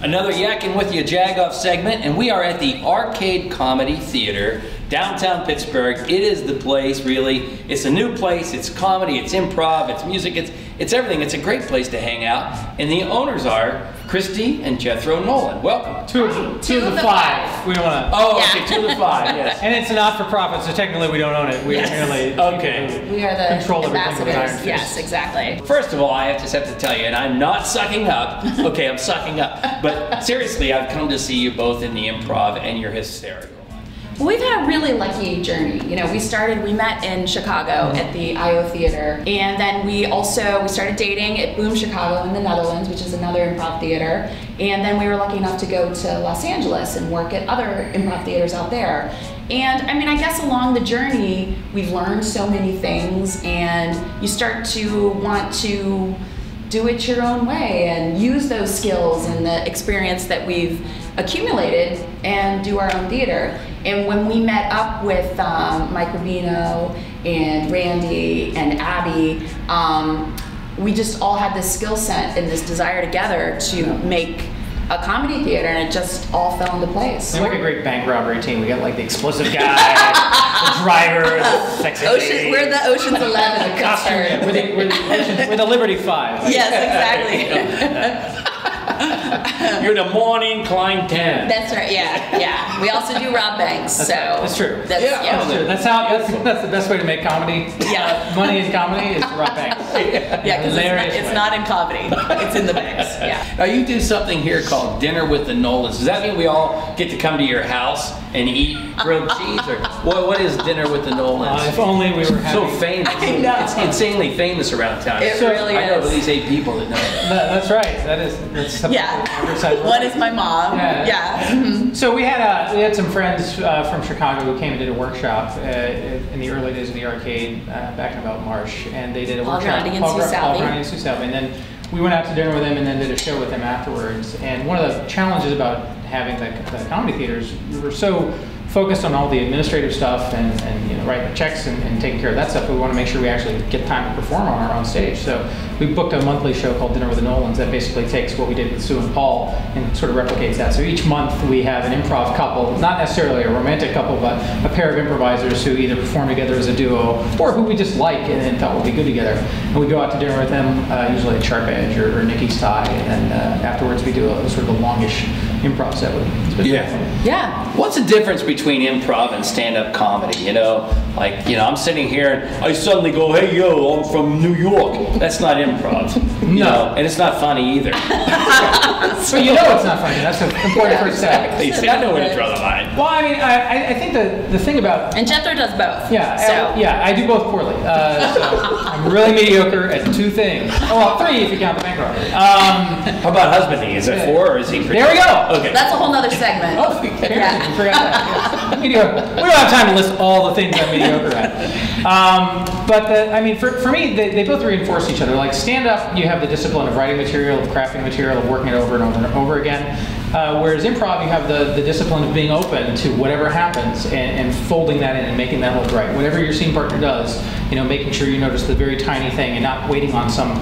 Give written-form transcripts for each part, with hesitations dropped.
Another Yakkin with You Jagoff segment, and we are at the Arcade Comedy Theater, downtown Pittsburgh. It is the place, really. It's a new place. It's comedy, it's improv, it's music, it's everything. It's a great place to hang out. And the owners are Kristy and Jethro Nolen. Welcome. Two of the five. We don't want to. Oh, okay, 2 of the 5, yes. And it's a not-for-profit, so technically we don't own it. We merely we are the control ambassadors. Yes, exactly. First of all, I just have to tell you, and I'm not sucking up. Okay, I'm sucking up. But seriously, I've come to see you both in the improv, and you're hysterical. Well, we've had a really lucky journey. You know, we met in Chicago at the IO Theater, and then we started dating at Boom Chicago in the Netherlands, which is another improv theater, and then we were lucky enough to go to Los Angeles and work at other improv theaters out there. And I mean, I guess along the journey, we've learned so many things, and you start to want to do it your own way and use those skills and the experience that we've accumulated and do our own theater. And when we met up with Mike Rubino and Randy and Abby, we just all had this skill set and this desire together to make a comedy theater, and it just all fell into place. We're like a great bank robbery team. We got like the explosive guy, the driver, the sexy lady. We're the Ocean's 11 of costume. We're the Liberty 5. Yes, exactly. You're the Morning Klein 10. That's right. Yeah. We also do rob banks. That's true. That's true. That's the best way to make comedy. Yeah. Money in comedy is to rob banks. Yeah, because it's not in comedy. It's in the banks. Yeah. Now you do something here called Dinner with the Nolens. Does that mean we all get to come to your house and eat grilled cheese, or what is Dinner with the Nolens? If only we were so famous. I know. It's insanely famous around town. It really is. I know at least 8 people that know that. That's right. That's something. One is my mom. Yeah. So we had some friends from Chicago who came and did a workshop in the early days of the arcade back in about March, and they did a workshop. Paul Grandi and Sue Salvi. And then we went out to dinner with them and then did a show with them afterwards. And one of the challenges about having the comedy theaters, we were so focused on all the administrative stuff and writing the checks and taking care of that stuff. We want to make sure we actually get time to perform on our own stage. So we booked a monthly show called Dinner with the Nolens that basically takes what we did with Sue and Paul and sort of replicates that. So each month we have an improv couple, not necessarily a romantic couple, but a pair of improvisers who either perform together as a duo or who we just like and thought would be good together. And we go out to dinner with them, usually at Sharp Edge or Nikki's Thai, and afterwards we do a sort of a longish improv set with them. Yeah. What's the difference between improv and stand-up comedy? You know, like, I'm sitting here and I suddenly go, hey, yo, I'm from New York. That's not improv. You know, and it's not funny either. But you know it's not funny. That's an important first step. Exactly. See, I know where to draw the line. Well, I mean, I think the thing about... And Jethro does both. Yeah, I do both poorly. So I'm really mediocre at 2 things. Oh, well, 3 if you count the bank robbery. How about husbanding? Is it 4 or is he pretty... There we go. Okay. That's a whole nother segment. Oh, forgot that. Yeah. Mediocre. We don't have time to list all the things I'm mediocre at. But I mean, for me, they both reinforce each other. Like stand-up, you have the discipline of writing material, of crafting material, of working it over and over and over again. Whereas improv, you have the discipline of being open to whatever happens and folding that in and making that look right. Whatever your scene partner does, making sure you notice the very tiny thing and not waiting on some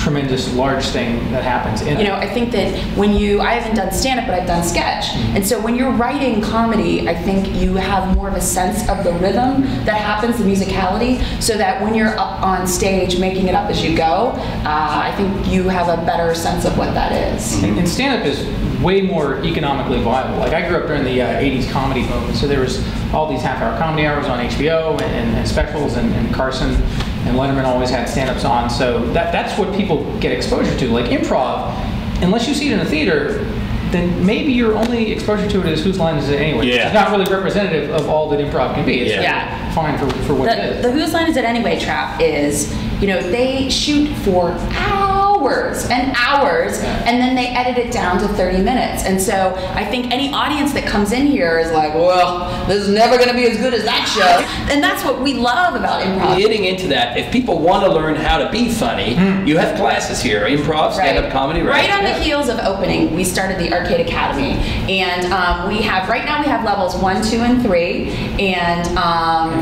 tremendous large thing that happens. I think that I haven't done stand-up, but I've done sketch. And so when you're writing comedy, I think you have more of a sense of the rhythm that happens, the musicality, so that when you're up on stage making it up as you go, I think you have a better sense of what that is. And stand-up is way more economically viable. Like I grew up during the 80s comedy boom, so there was all these half-hour comedy hours on HBO and specials, and Carson and Letterman always had stand-ups on, so that's what people get exposure to. Like improv, unless you see it in a theater, then maybe your only exposure to it is Whose Line Is It Anyway? Yeah. It's not really representative of all that improv can be. It's fine for what it is. The Whose Line Is It Anyway trap is, they shoot for hours and hours, and then they edit it down to 30 minutes. And so I think any audience that comes in here is like, well, this is never going to be as good as that show. And that's what we love about improv. Getting into that, if people want to learn how to be funny, you have classes here, improv, stand-up comedy, right? Right on the heels of opening, we started the Arcade Academy. And right now we have levels 1, 2, and 3, and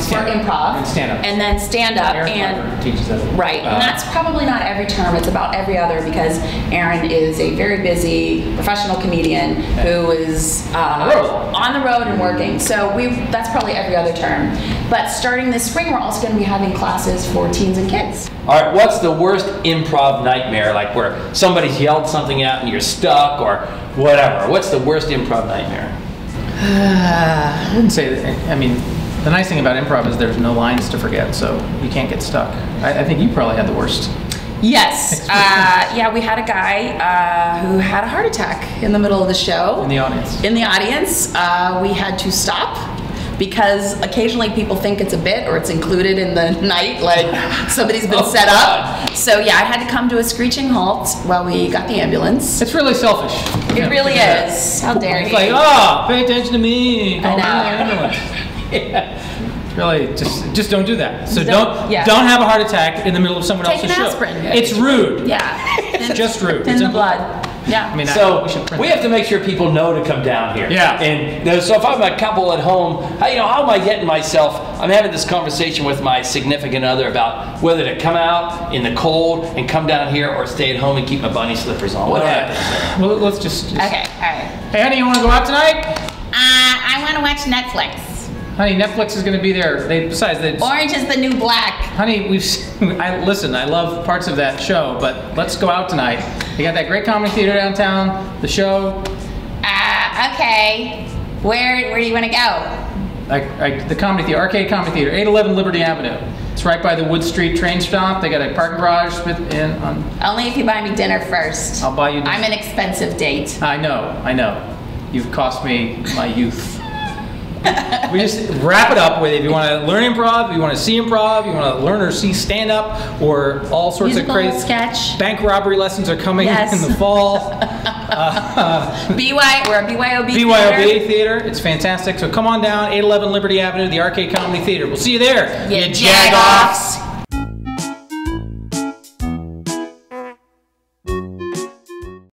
for improv. And stand-up. And then stand-up. And teaches that. Right. And that's probably not every term. It's about every every other because Aaron is a very busy professional comedian who is on the road and working. So that's probably every other term. But starting this spring, we're also going to be having classes for teens and kids. All right, what's the worst improv nightmare? Like where somebody's yelled something out and you're stuck or whatever. What's the worst improv nightmare? I wouldn't say that. I mean, the nice thing about improv is there's no lines to forget, so you can't get stuck. I think you probably had the worst. Yes. Yeah, we had a guy who had a heart attack in the middle of the show. In the audience. In the audience. We had to stop because occasionally people think it's a bit or it's included in the night, like somebody's been set up. So yeah, I had to come to a screeching halt while we got the ambulance. It's really selfish. It really is. How dare you. It's like, oh, pay attention to me. I know. Ambulance. Yeah. Really, just don't do that. So don't yeah. have a heart attack in the middle of someone else's show. Take an aspirin. It's rude. Yeah. It's just rude. Thin the blood. Yeah. I mean, so we have to make sure people know to come down here. Yeah. And so if I'm a couple at home, how am I getting myself? I'm having this conversation with my significant other about whether to come out in the cold and come down here or stay at home and keep my bunny slippers on. What happens? Well, let's just. Okay. All right. Hey, honey, you want to go out tonight? I want to watch Netflix. Honey, Netflix is going to be there. Besides, Orange is the new black. Honey, listen, I love parts of that show, but let's go out tonight. You got that great comedy theater downtown, the show. Okay. Where do you want to go? The comedy theater, Arcade Comedy Theater, 811 Liberty Avenue. It's right by the Wood Street train stop. They got a parking garage Only if you buy me dinner first. I'll buy you dinner. I'm an expensive date. I know. You've cost me my youth. We just wrap it up with if you want to learn improv, if you want to see improv, you want to learn or see stand-up, or all sorts Musical, of crazy sketch. Bank robbery lessons are coming Yes. in the fall. We're a BYOB BYOB theater. It's fantastic. So come on down, 811 Liberty Avenue, the Arcade Comedy Theater. We'll see you there. Yeah, Jagoffs.